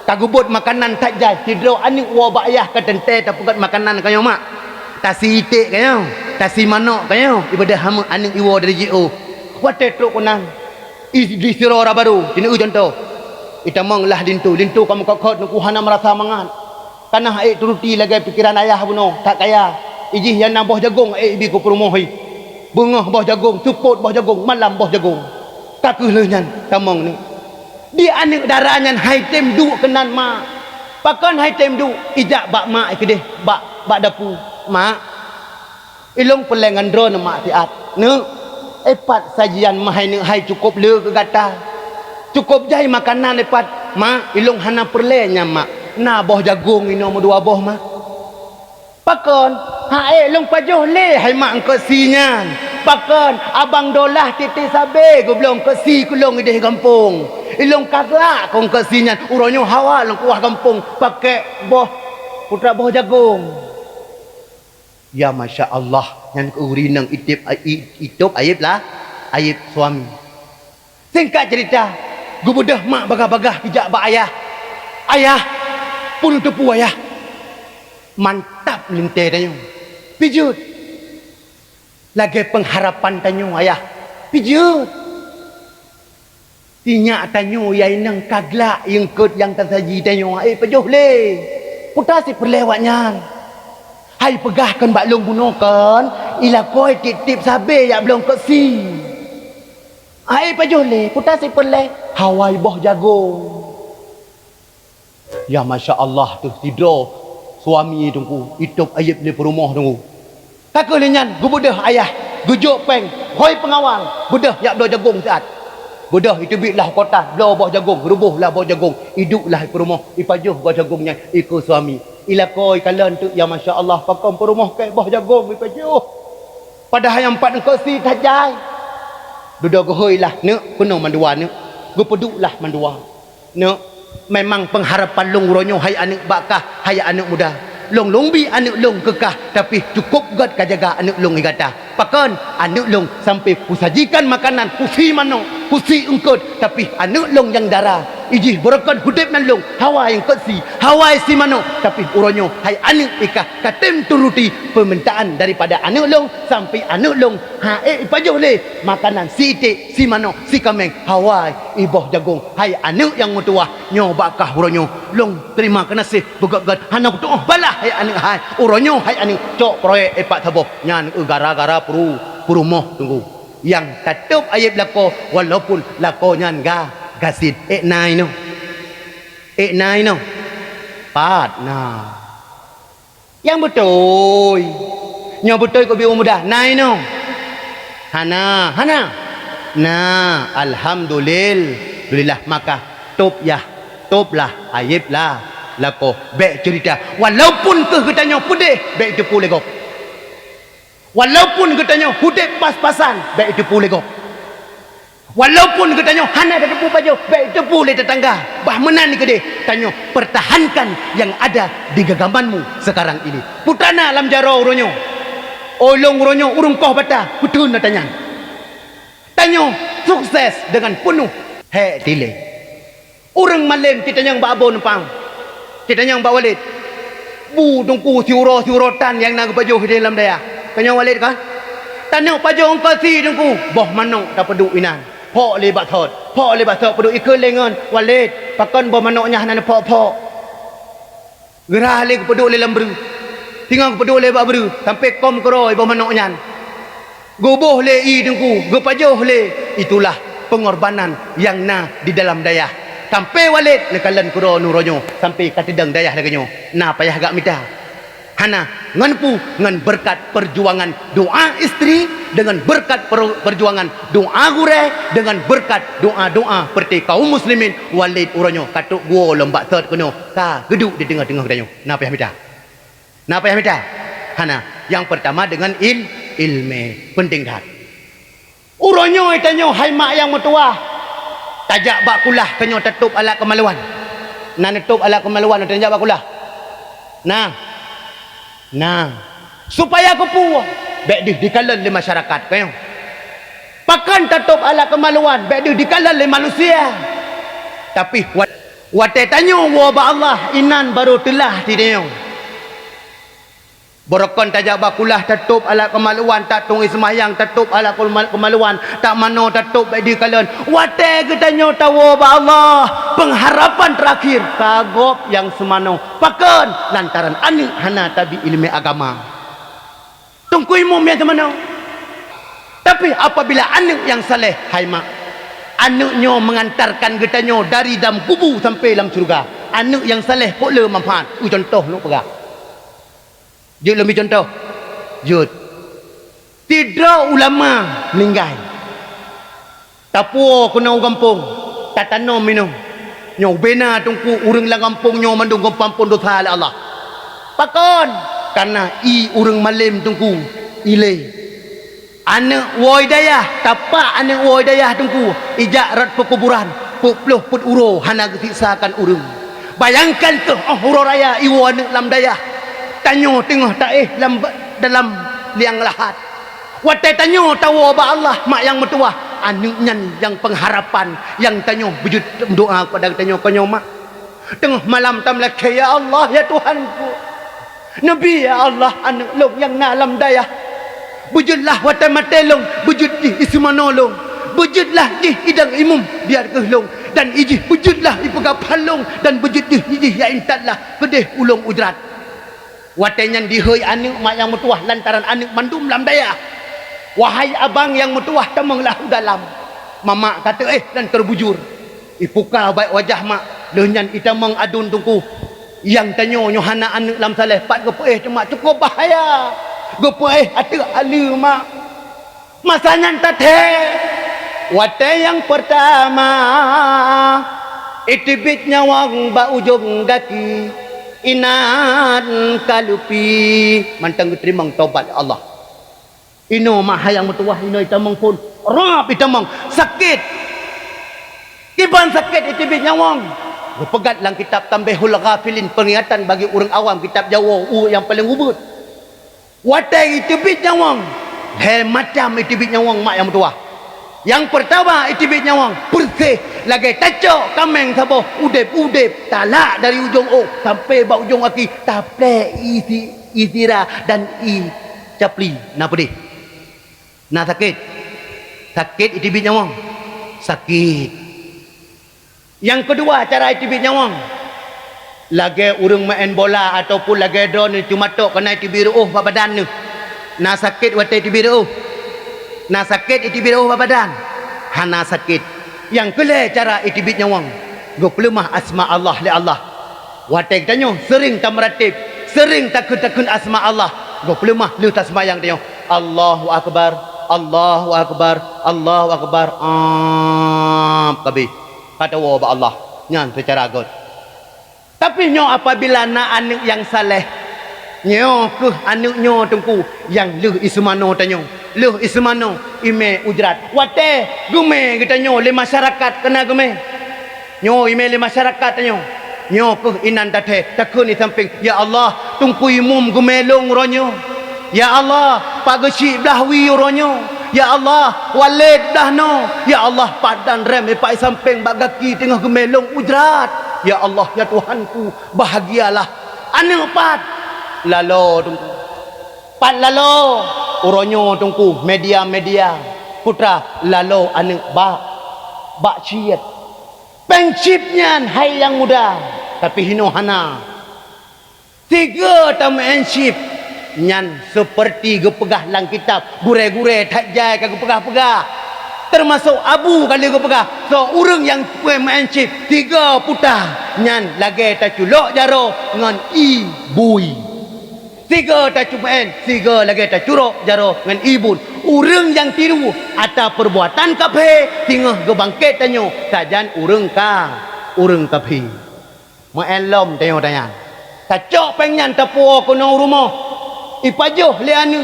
Kagubut makanan tak jai. Tidur anik wabak ayah ke tente tak pukat makanan kayo mak. Tasi itik kayo. Tasi manok kayo. Ibu dah hama anik iwa dari JO. Wate truk kunan. Di siro orang baru. Ini contoh. Ita mong lah lintu. Lintu kamu kakot nuku hana merasa mangat. Karena turuti lagi pikiran ayah buno. Tak kaya. Ijih yang nak boh jagung. Ibi ku perumohi. Bungah boh jagung. Cuput boh jagung. Malam boh jagung. Kakuh lenyan. Tamong ni. Dia anak darahnya hai tem du kenan mak. Pakan hai tem du ijak bak mak ke deh bak dapu mak. Ilung pelengan drone mak tiat. Ne epat sajian mahai ne hai cukup le ke gata. Cukup jai makanan epat mak ilung hana perlenya mak. Na boh jagung ino mo dua boh mak. Pakon hae long pajoh le hai mak engko sinyan. Pakon abang dolah titik sabe go belum ke si kulong ide kampung. Ilong kagak kong kesinyan uronyo hawa long kuah kampung pakai boh putra boh jagung. Ya masya Allah yang keurinang itip aib lah aib suami. Singkat cerita gubudah mak bagah-bagah kijak bak ayah pun tepu ayah mantap linte tanyo pijut lagi pengharapan tanyo ayah pijut. Tinyak tanyo yai nang kaglak yang kut yang tersaji tanyo pajoh le. Puta si perlewatnya. Hai pegahkan bak long bunokan ila koi tip sabe ya belum ke si. Pajoh le puta si perle hawai boh jagung. Ya masya Allah tu tidur suami tunggu hidup ayat le perumah tunggu. Kakak lenyan gubudah ayah gujuk peng hoi pengawal budah ya do jagung saat. Budah itu bitlah kota, belah boh jagung, rubuhlah boh jagung, hiduplah perumah, ipajuh boh jagungnya, ikut suami. Ila koi kalian tu, ya masya Allah, pakam perumah ke boh jagung, ipajuh. Padahal yang empat engkau si tajai. Duduk gohoi lah, ne, penuh mandua ne, gupeduk lah mandua. Ne, memang pengharapan long ronyo, hai anak bakah, hai anak muda. Long bi anak long kekah tapi cukup god kajaga anak long igata. Pakan anak long sampai pusajikan makanan pusi mano pusi engkot tapi anak long yang darah ijih berakan hudip nan long hawa yang kesi hawa si mano tapi uronyo hai anak ikah katem turuti permintaan daripada anak long sampai anak long pajoh le makanan si itik si mano si kameng hawa iboh jagung hai anak yang mutua nyobakah uronyo long terima kasih begak-gak hanak tu balah hai anak hai uronyo hai anak cok proyek epak taboh nyan gara-gara perumoh tunggu yang katup ayat lako walaupun lakonya gasid nai no pat nah yang betul yang betul ko biu mudah nai no hana nah alhamdulillah maka toplah ayat lah lako baik cerita walaupun ke katanya pudih baik itu pulih kok. Walaupun katanya hudip pas-pasan, baik itu pulih kok. Walaupun katanya hana ada tepu baju, baik itu pulih tetangga. Bah menan ni ke dia, tanya pertahankan yang ada di genggamanmu sekarang ini. Putana alam jaro uronyo. Olong uronyo urung koh bata, betul nak tanya. Tanya sukses dengan penuh tile. Urang malam kita yang babo numpang. Kita yang bawa walid. Bu tungku siuro-siurotan yang nak baju di dalam daya. Kanya walid kan? Tanah pajong kasi dengku. Boh manok tak peduk inan. Pok lebat thot. Peduk ikut lengan. Walid. Pakan boh manoknya hanan pok. Gerah le peduk le lambru. Tinggal peduk le bak beru. Sampai kom keroi boh manoknya. Gubuh le i tengku, gepajuh le. Itulah pengorbanan yang na di dalam dayah. Sampai walid lekalan kuro nuronyo sampai katidang dayah laganyo. Na payah gak mita. Hana nganpu ngan berkat perjuangan doa istri dengan berkat perjuangan doa gure dengan berkat doa-doa perti kaum muslimin walid uronyo katuk gua lembak third kuno ka geduk di tengah-tengah danyo. Na payah mita. Na payah mita. Hana yang pertama dengan ilme penting dah. Uronyo itanyo hai mak yang metua. Tajak bakulah kenyo tetup ala kemaluan. Na netup ala kemaluan tajak bakulah. Nah, supaya aku puas. Baik dikalan le masyarakat kayo. Pakan tetup ala kemaluan, baik dikalan le manusia. Tapi wate tanyo wa ba Allah inan baru telah tideo. Borokon tajak bakulah tetup ala kemaluan tak tungi semayang tetup ala kemaluan tak mano tetup baik dikalan. Wate ketanyo tawo ba Allah pengharapan terakhir kagop yang semano. Pakan lantaran ani hana tabi ilmu agama. Tungku imum yang semano. Tapi apabila anak yang saleh hai mak, anaknya mengantarkan ketanyo dari dalam kubur sampai dalam surga. Anak yang saleh pula manfaat. Contoh nak pegang. Jut lebih contoh. Jut. Tidak ulama meninggal. Tapu kena kampung. Tak tanam minum. Nyo bena tungku urang lang kampung nyo mandung kampung dosa Allah. Pakon. Karena urang malim tungku ilai. Anak woi dayah. Tapak anak woi dayah tungku. Ijak rat perkuburan. Pupluh put uro. Hana kesiksakan urang. Bayangkan tu. Uro raya iwo anak lam dayah. Tanyo tengah taih dalam liang lahat. Watai tanyo tahu ba Allah mak yang metua. Anaknya yang pengharapan yang tanyo wujud doa kepada tanyo kanyo mak. Tengah malam tamlaka ya Allah ya Tuhanku. Nabi ya Allah anak long yang nalam dayah. Wujudlah watai matelong, wujud di ismanolong. Wujudlah di idang imum biar kehlong dan iji wujudlah ipegapalong dan wujud di iji ya intatlah pedih ulung ujrat. Watenyan dihoi anak mak yang metuah lantaran anak mandum lam daya. Wahai abang yang metuah temanglah dalam. Mama kata dan terbujur. Ipuka baik wajah mak. Lenyan itamang adun tungku. Yang tanyo nyohana anak lam saleh. Pat gepe cuma cukup bahaya. Gepe atuk alu mak. Masanya tate. Wate yang pertama. Itibit nyawang ba ujung gaki. Inan kalupi mantang terimang taubat Allah. Ino mahayang metuah ino itamang pun rap itamang sakit. Tiban sakit itibit nyawang. Pegat lang kitab Tambihul Ghafilin peringatan bagi orang awam kitab Jawa yang paling ubud. Watai itibit nyawang. He macam itibit nyawang mak yang metuah. Yang pertama itibit nyawang bersih lagi tacok kameng sabo udep talak dari ujung sampai bau ujung kaki taple isira dan capli napa di na sakit itibit nyawang sakit. Yang kedua cara itibit nyawang lagi urang main bola ataupun lagi don cuma tok kena itibit badan ni na sakit wate itibit na sakit itibit badan hana sakit. Yang kele cara itibit nyawang go pelemah asma Allah li Allah. Watek tanyo sering tamratib, sering takun asma Allah. Go pelemah lu tasmayang tanyo. Allahu akbar, Allahu akbar, Allahu akbar. Kabi. Kata wa ba Allah. Nyan secara god. Tapi nyo apabila na anak yang saleh, nyo ke anak nyo tungku yang lu ismano tanyo. Luh ismano ime ujrat wate gume kita nyo le masyarakat kena gume nyo ime le masyarakat nyo ke inan tate takun di samping ya Allah tungku imum gumelong ronyo ya Allah pagesi dahwi ronyo ya Allah walid dahno ya Allah padan rem pai samping bagaki tengah gumelong ujrat ya Allah ya Tuhanku bahagialah ane pat lalo tungku pat lalo uronyo tungku media putra lalo anak bak ciet pengcipnya hai yang muda tapi hino hana tiga tamu ensip nyan seperti gepegah lang kitab gure-gure tak jai kagak pegah-pegah termasuk abu kali gepegah so urang yang mencip 3 putah nyan lagi tak culok jaro ngan ibui 3 tak cuman 3 lagi tak curok jaro ngan ibun urang yang tiru atau perbuatan kape tingah gebangkit tanyo sajan urang kape Mu'allam tanya kacok pengen tapu kono rumah ipajoh le anu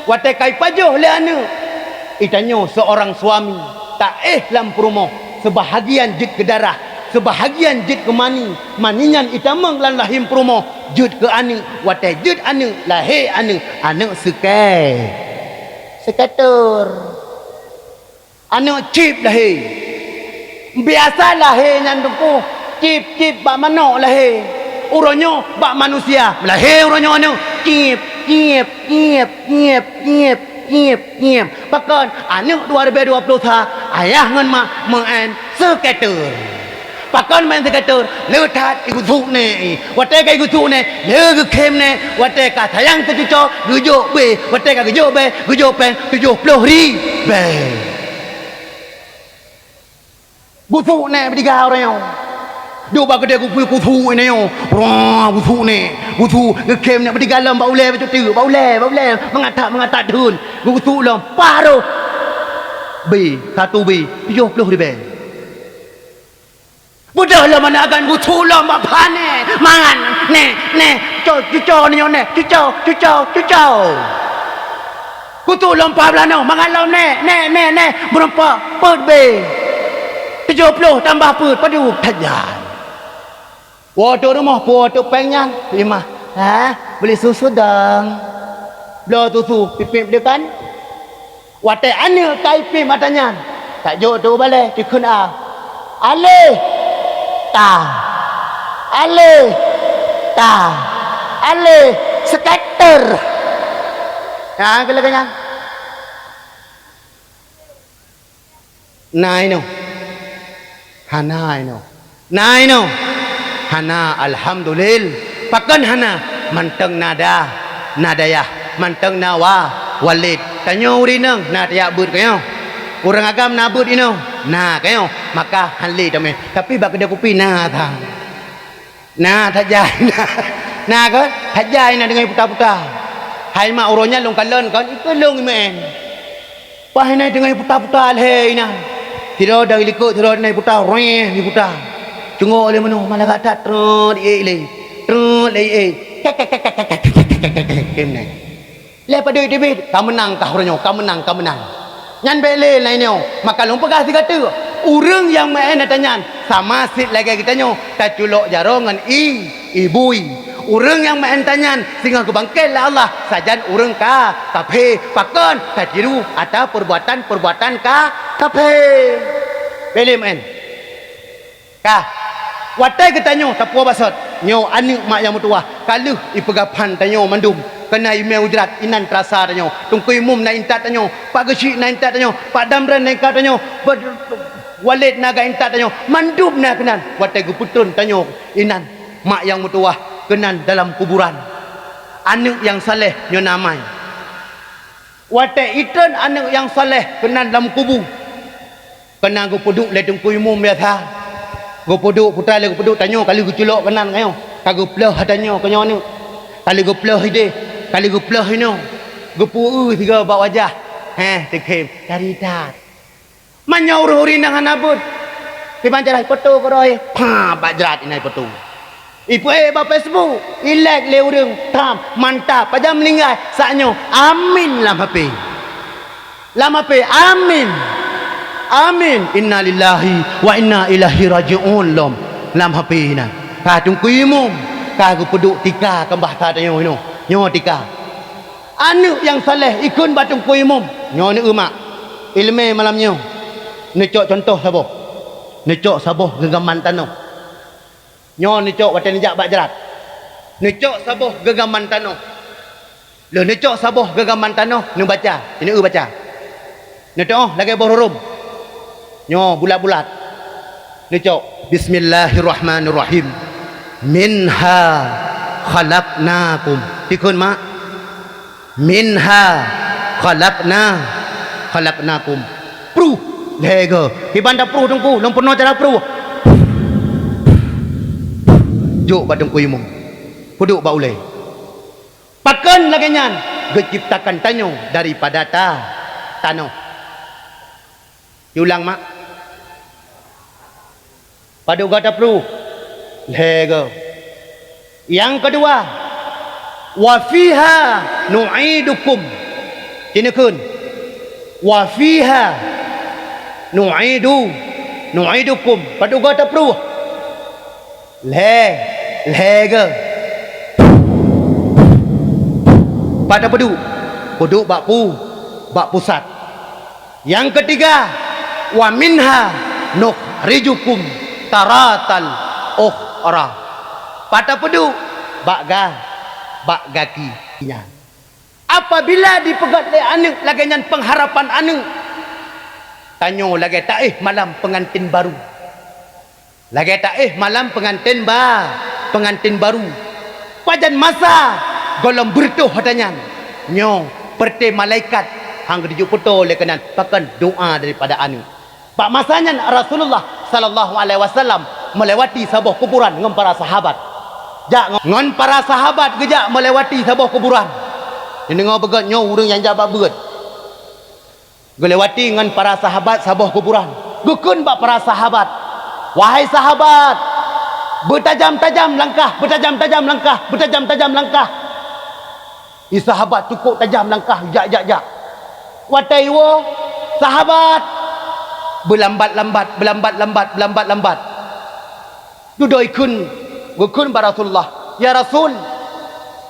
wate kai pajoh le anu itanyo seorang suami tak lam rumah sebahagian jid ke darah sebahagian jid ke maninyan itamang lan lahim rumah jid ke anu wate jid anu lahir anu sekatur anu cip lahir biasa lahir nyan tuku cip bak manok lahir uronyo bak manusia lahir uronyo anu cip bahkan anak 2020 ayah ngan mak mengen sekatur bahkan main sekatur letat ikut thuk ne wate kai ikut thuk ne le ke kem ne wate ka sayang tu cuco gujuk be wate ka gujuk pen 70 ribu gujuk ne bertiga orang yo dia bagi dia kutu ini yo. Wah, kutu ni. Kutu ngekem nak bertiga lam bau le betul tu. Bau le mengatak dun. Kutu lam paruh. B 1 B 70 ribu. Budak lah mana akan kutu lam apa ni? Mangan ne cucau ni ne. Cucau. Kutu lam 14 no. Mangan lam ne. Berapa? Per B. 70 tambah per padu tajam. Waduh rumah waduh pengen lima beli susu dong beli susu pipim dia kan wate ane kai pim matanya tak jauh tu balik dikun ale skater kelakanya nai no Hana alhamdulillah pakan hana manteng nadayah manteng nawa walid tanyo urinang nadaya bud kayo urang agam nabud ino kayo maka hanli tame tapi bak dia kopi tajai kan tajai dengan puta-puta hai mak uronya long kalen kan itu long men pahina dengan puta-puta le ina tiro dari likut tiro nai puta roe ni puta tunggu oleh menu malah kata trut le kemne le pada David kamu menang kah orangnya kamu menang nyan bele lainnya maka long pegah tiga tu urang yang main tanya sama sit lagi kita nyo tak culok jarongan ibui urang yang main tanya sehingga kebangkit lah Allah sajan urang kape pakon tak tiru atau perbuatan kape bele main watai kita nyo tapu basot nyo anu mak yang mutua kaluh ipegapan tanyo mandum kena email ujrat inan terasa tanyo tungkui mum na intat tanyo pak gesi na intat tanyo pak damran na intat tanyo walid naga intat tanyo mandum na kenan watai guputun tanyo inan mak yang mutua kenan dalam kuburan anu yang saleh nyo namai watai itan anu yang saleh kenan dalam kubur kena gupuduk le tungkui mum biasa go poduk putra le go poduk tanyo kali go culok kanan kayo kago pleh hadanyo kanyo ni kali go pleh ide kali go pleh ino go pu tiga bak wajah tekem dari dat manyau uri nang anabut ti pancarai foto ko roy bak jerat inai foto ipu ba Facebook ilek le urang tam mantap pajam linggai saknyo amin lam HP amin inna lillahi wa inna ilaihi raji'un lam HP na ka tung kuimum ka gu peduk tika kembah ta tanyo ino nyo tika anu yang saleh ikun batung kuimum nyo ni umak ilmu malam nyo necok contoh saboh gegaman tanah nyo necok watan jak bak jerat necok saboh gegaman tanah le necok saboh gegaman tanah nu baca ini baca necok lagi borum nyo bulat-bulat necok bismillahirrahmanirrahim minha khalaqnakum tikun mak minha khalaqnakum pru lega hibanda pru tungku long penuh cara pru juk badung kuyumung puduk ba ulai pakan lagi nyan diciptakan tanyo daripada tanah diulang mak pada gata pru lega yang kedua wa fiha nu'idukum kinekun wa fiha nu'idukum pada gata pru lega pada peduk bak pusat yang ketiga wa minha nukhrijukum taratal ukhra pada peduk bak gaki apabila dipegat le anu lagi nyan pengharapan anu tanyo lagi taih malam pengantin baru lagi taih malam pengantin baru pajan masa golong bertuh hadanyan nyo perte malaikat hang dijuk puto le kanan pakan doa daripada anu pak masanya Rasulullah sallallahu alaihi wasallam melewati sebuah kuburan dengan para sahabat ngon para sahabat gejak melewati sebuah kuburan dengar begat nyo urang yang jabat begat gelewati dengan para sahabat sebuah kuburan gukun bak para sahabat wahai sahabat bertajam-tajam langkah sahabat cukup tajam langkah jak wataiwo sahabat berlambat dudoikun gukun ba Rasulullah ya Rasul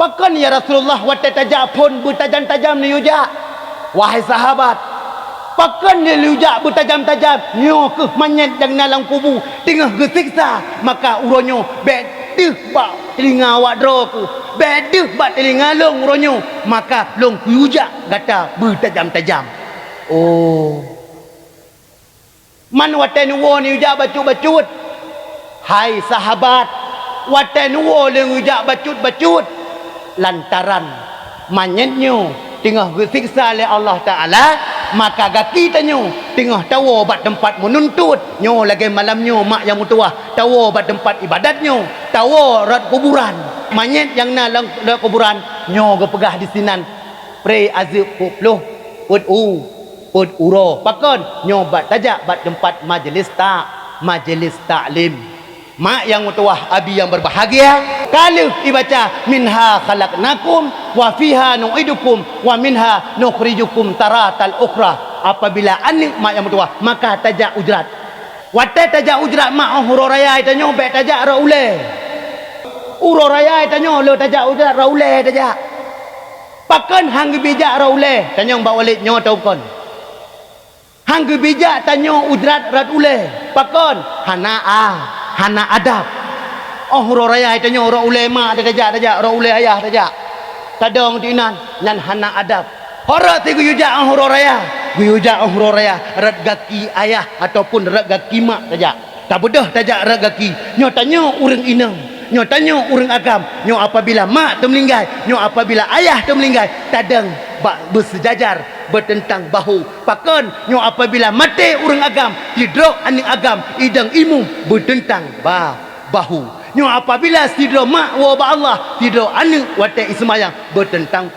pakan ya Rasulullah watai tajam pun bertajam-tajam ni yuja wahai sahabat pakan ni yuja bertajam-tajam nyo ke manyet yang dalam kubu tengah gesiksa maka uronyo bedeh bak telinga awak dro ke bedeh bak telinga long uronyo maka long yuja gata bertajam-tajam oh man watai nuwo ni yuja bacut-bacut hai sahabat watai nuwo ni yuja bacut-bacut lantaran manyetnyo tengah gesiksa oleh Allah Ta'ala maka gaki tanyo tengah tawo bat tempat menuntut nyo lagi malamnyo mak yang mutuah tawo bat tempat ibadatnyo tawo rat kuburan manyet yang na lang kuburan nyo gepegah di sinan pre azib pupluh ud uro pakon nyo bat tajak bat tempat majlis taklim mak yang mutuah abi yang berbahagia kalau dibaca minha khalaqnakum wa fiha nu'idukum wa minha nukhrijukum taratal ukhra apabila anik mak yang mutuah maka tajak ujrat watai tajak ujrat mak hururaya itanyo be tajak ra ule ururaya itanyo lo tajak ujrat ra ule tajak pakan hang bijak ra ule tanyo ba walid nyo tau kon hang bijak tanyo ujrat ra ule pakon hana adab hururaya itanyo ra ule mak tajak ra ule ayah tajak tadong dinan nyan hana adab hora ti guyuja hururaya rat gaki ayah ataupun rat gaki mak tajak tak bedah tajak rat gaki nyo tanyo urang inang nyo tanyo urang agam nyo apabila mak tu meninggal nyo apabila ayah tu meninggal tadang bersejajar bertentang bahu pakon nyo apabila mati urang agam tidrok aning agam idang ilmu bertentang bahu nyo apabila sidro mak wa ba Allah sidro aning watai ismayang bertentang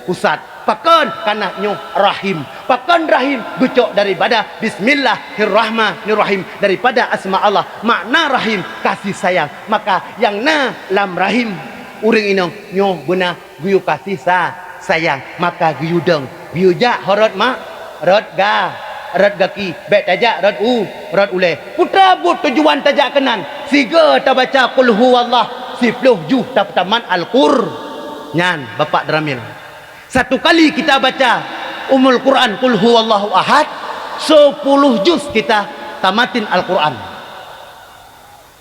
pusat pakon kana nyo rahim pakon rahim gucok daripada bismillahirrahmanirrahim daripada asma Allah makna rahim kasih sayang maka yang na lam rahim urang inong nyo guna guyu kasih sayang maka guyudeng guyujak horot mak rat gaki bet tajak rat ule putra but tujuan tajak kenan siga ta baca qul huwallah 10 juh ta taman al-qur nyan bapak Dramil satu kali kita baca umul Quran qul huwallahu ahad 10 juz kita tamatin al-Quran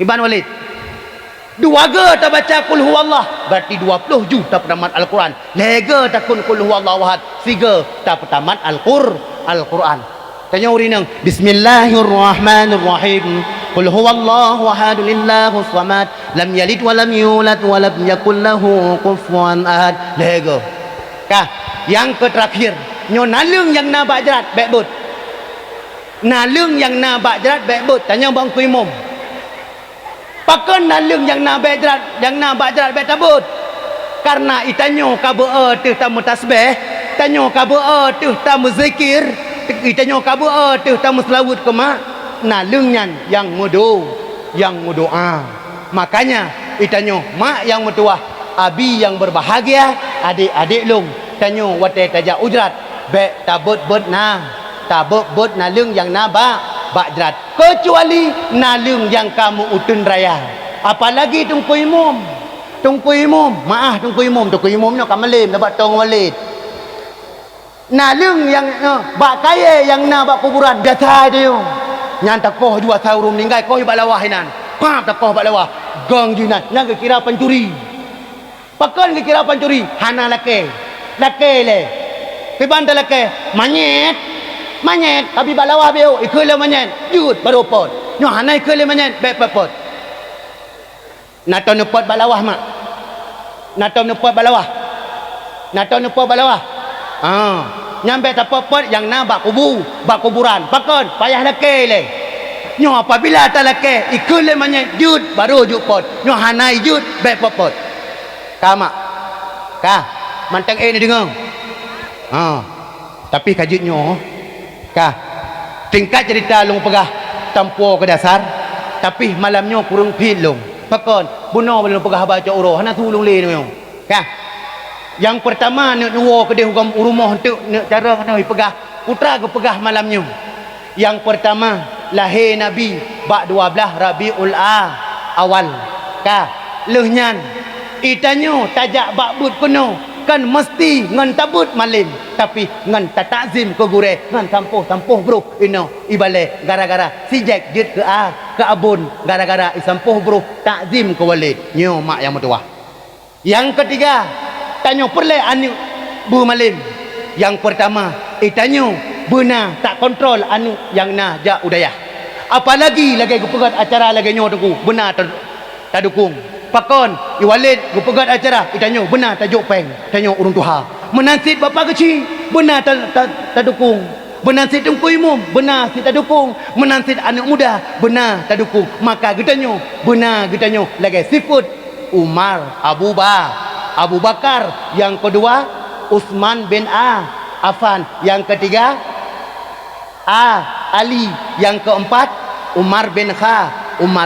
Iban Walid dua ga ta baca qul huwallah berarti 20 juh ta taman al-Quran lega takun qul huwallahu ahad siga ta taman al-Quran tanya urinang bismillahirrahmanirrahim qul huwallahu ahad lillahus samad lam yalid wa lam yulad wa lam yakul lahu kufuwan ahad lega Kah, yang terakhir, nyo nalung yang na bajrat bekbut. Nalung yang na bajrat bekbut, tanya bang kuimum. Pakan nalung yang na bajrat bektabut. Karena itanyo kabu tu tamu tasbih, tanyo kabu tu tamu zikir, itanyo kabu tu tamu selawat kema, nalungnyan yang mudu, yang mudoa. Makanya itanyo mak yang mutuah, abi yang berbahagia, adik-adik lung, tanyo wate tajak ujrat, bek tabut bud nalung yang na bajrat. Kecuali nalung yang kamu utun raya. Apalagi tungku imum. Tungku imum nyo kamalim dapat tong walid. Nalung yang bak kaya yang na bak kuburan biasa dia. Nyan takoh jua saurum ninggai koh bak lawah hinan. Pap takoh bak lawah. Gong jinan yang kira pencuri. Pakan kira pencuri hana lake. Lake le. Pibanda lake manyet tapi bak lawah beo ikule manyet. Jut baru pot. Nyo hana ikule manyet bek pot. Naton nepot balawah mak. Naton nepot balawah. Nyampe tapot yang na bak kuburan. Pakon payah leke le. Nyo apabila ta leke ikule manye jut baru jut pot. Nyo hanai jut bek pot. Mak. Kah mantang ni dengar. Tapi kajut nyo kah tingkat cerita lung pegah tampo ke dasar tapi malamnya kurung pilung. Pakon buno belum pegah baca uroh hana tulung le ni kah yang pertama nak nuwo ke dia hukum rumah tu nak cara kena pegah putra ke pegah malamnya. Yang pertama lahir nabi bak 12 Rabiul Awal kah lehnyan itanyo tajak bak but kuno kan mesti ngan tabut malim tapi ngan takzim ke gure ngan tampuh bro ino ibale gara-gara sijek jut ke abun gara-gara isampuh bro takzim ke walid nyo mak yang mertua. Yang ketiga tanyo perle anu bu malim. Yang pertama itanyo benar tak kontrol anu yang na ja udayah. Apalagi lagi gupegat acara lagi nyo tu benar tak dukung. Pakon iwalid gupegat acara itanyo benar tajuk peng tanyo urung tuha menansit bapa kecil benar tak dukung menansit tungku imum benar si tak dukung menansit anak muda benar tak dukung maka getanyo benar getanyo lagi sifut Umar Abu Bakar yang kedua Utsman bin Affan yang ketiga Ali yang keempat Umar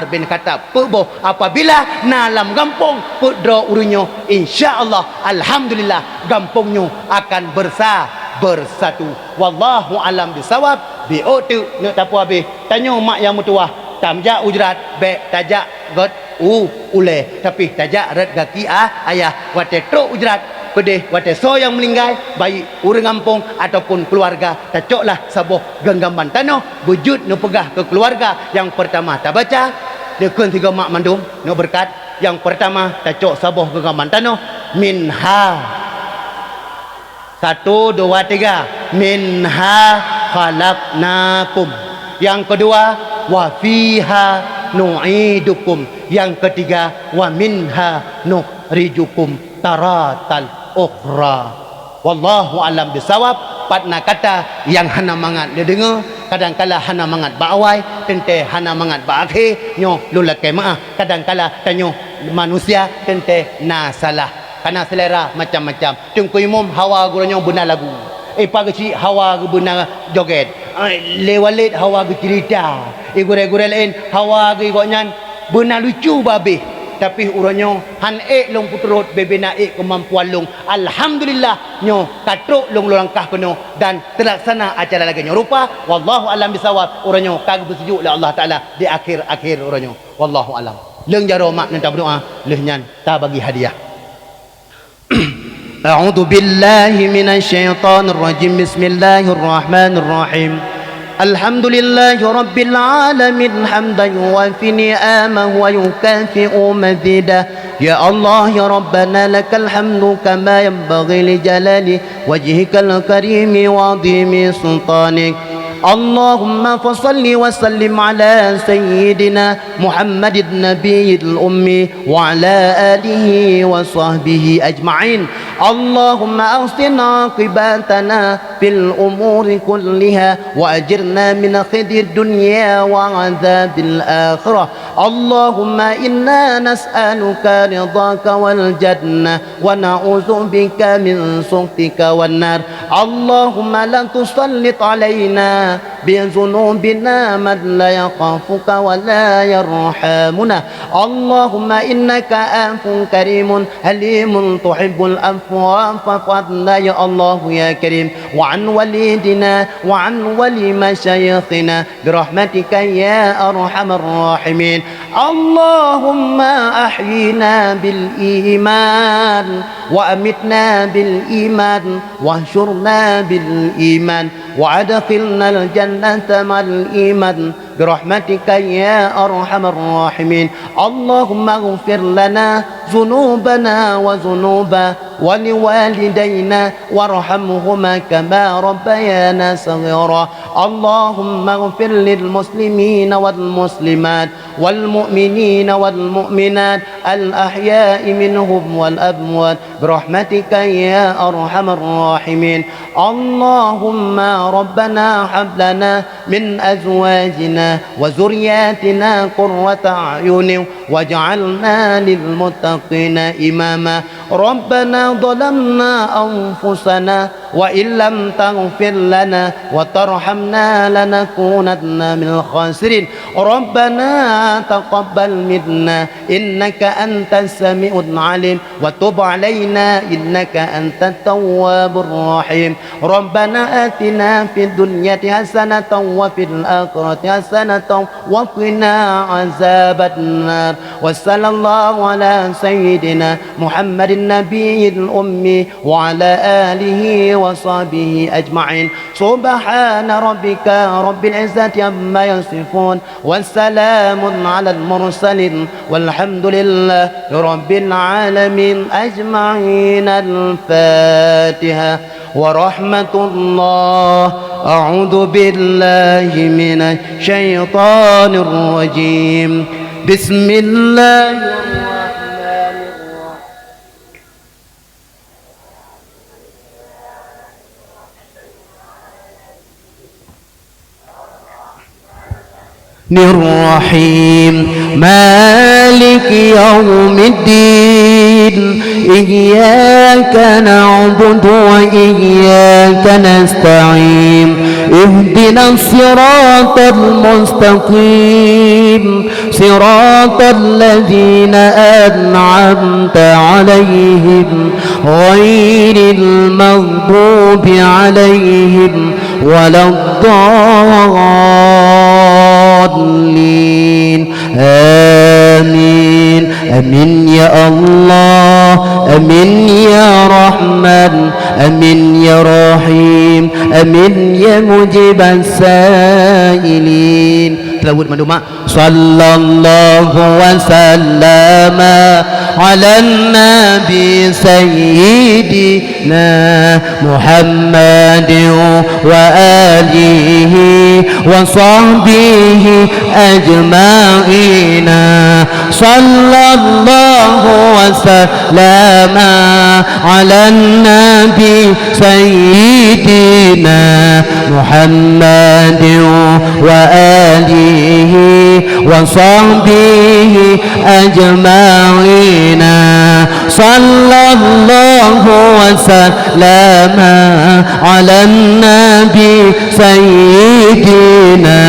bin Khattab. Pebo apabila nalam gampong pedro urunyo insyaallah alhamdulillah gampongnya akan bersatu. Wallahu alam bisawab. Biotu nak tapu habis. Tanya mak yang mutuah tamja ujrat be tajak got ule tapi tajak red gaki ayah wate tro ujrat pedih wate so yang melinggai baik urang kampung ataupun keluarga tacoklah sabuh genggaman tanah wujud nu pegah ke keluarga. Yang pertama tak baca dekun tiga mak mandum nu berkat. Yang pertama tacok sabuh genggaman tanah minha 1 2 3 minha khalaqnakum. Yang kedua wa fiha nu'idukum. Yang ketiga wa minha nukhrijukum taratal ukhra. Wallahu alam bisawab. Patna kata yang hana mangat dia dengar kadang-kala hana mangat bawai tente hana mangat baakhir nyo lulakai maah kadang-kala tanyo manusia tente na salah karena selera macam-macam tungku imum hawa guranyo benar lagu pagi hawa benar joget lewalid hawa cerita gure-gure lain hawa goknyan benar lucu babe tapi uranyo han long puturut bebe naik kemampuan long alhamdulillah nyo katruk long langkah penuh dan terlaksana acara lagi nyo rupa wallahu alam bisawab uranyo kagak bersejuk oleh Allah taala di akhir uranyo wallahu alam leung jaro mak nanti berdoa lehnyan ta bagi hadiah. A'udzu billahi minasyaitonir rajim. Bismillahirrahmanirrahim. الحمد لله رب العالمين حمدا يوافي نعمه ويكافئ مزيده يا الله يا ربنا لك الحمد كما ينبغي لجلال وجهك الكريم وعظيم سلطانك اللهم فصل وسلم على سيدنا محمد النبي الأمي وعلى آله وصحبه أجمعين اللهم أحسن عاقبتنا في الأمور كلها وأجرنا من خزي الدنيا وعذاب الآخرة. اللهم إنا نسألك رضاك والجنة ونعوذ بك من سخطك والنار. اللهم لا تسلط علينا بذنوبنا من لا يخافك ولا يرحمنا. اللهم إنك عفو كريم حليم تحب العفو فاعف عنا يا الله يا كريم. وعن والدنا وعن ولي مشايخنا برحمتك يا أرحم الراحمين. اللهم أحينا بالإيمان وأمتنا بالإيمان واحشرنا بالإيمان وأدخلنا الجنة مع الإيمان برحمتك يا أرحم الراحمين. اللهم اغفر لنا ذنوبنا وذنوب ولوالدينا وارحمهما كما ربيانا صغيرا. اللهم اغفر للمسلمين والمسلمات والمؤمنين والمؤمنات الأحياء منهم والأموات برحمتك يا أرحم الراحمين. اللهم ربنا هب لنا من أزواجنا وذرياتنا قرة أعين واجعلنا للمتقين إماما. ربنا ظلمنا أنفسنا وإن لم تغفر لنا وترحمنا لنكونن من الخاسرين. ربنا تقبل منا إنك أنت السميع العليم وتب علينا إنك أنت التواب الرحيم. ربنا آتنا في الدنيا حسنة وفي الآخرة حسنة وقنا عذاب النار. وصلى الله على سيدنا محمد النبي الأمي وعلى آله وصحبه أجمعين. سبحان ربك رب العزة عما يصفون والسلام على المرسلين والحمد لله رب العالمين أجمعين. الفاتحة. ورحمة الله. أعوذ بالله من الشيطان الرجيم. بسم الله الرحمن الرحيم. مالك يوم الدين. إياك نعبد وإياك نستعين. اهدنا الصراط المستقيم صراط الذين أنعمت عليهم غير المغضوب عليهم ولا الضالين. آمين. آمين يا الله. آمين يا رحمن. آمين يا رحيم. آمين يا مجيب السائلين. تلاوت مندوما. صلى الله وسلم على النبي سيدنا محمد وآله وصحبه أجمعين. صلى الله وسلم على النبي سيدنا محمد وآله وصحبه أجمعين. صلى الله وسلم على النبي سيدنا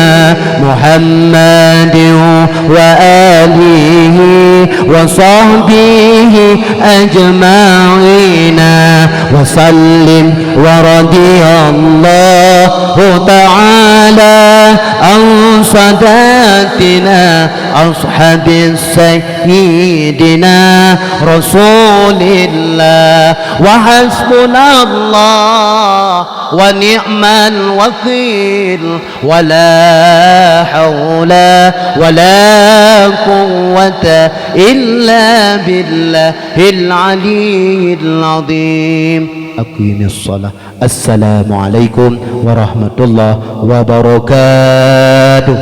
محمد وآله وصحبه أجمعين. وسلم. ورضي الله تعالى عن ساداتنا أصحاب سيدنا رسول الله. وحسبنا الله ونعم الوكيل. ولا حول ولا قوة إلا بالله العلي العظيم. أقيم الصلاة. السلام عليكم ورحمة الله وبركاته.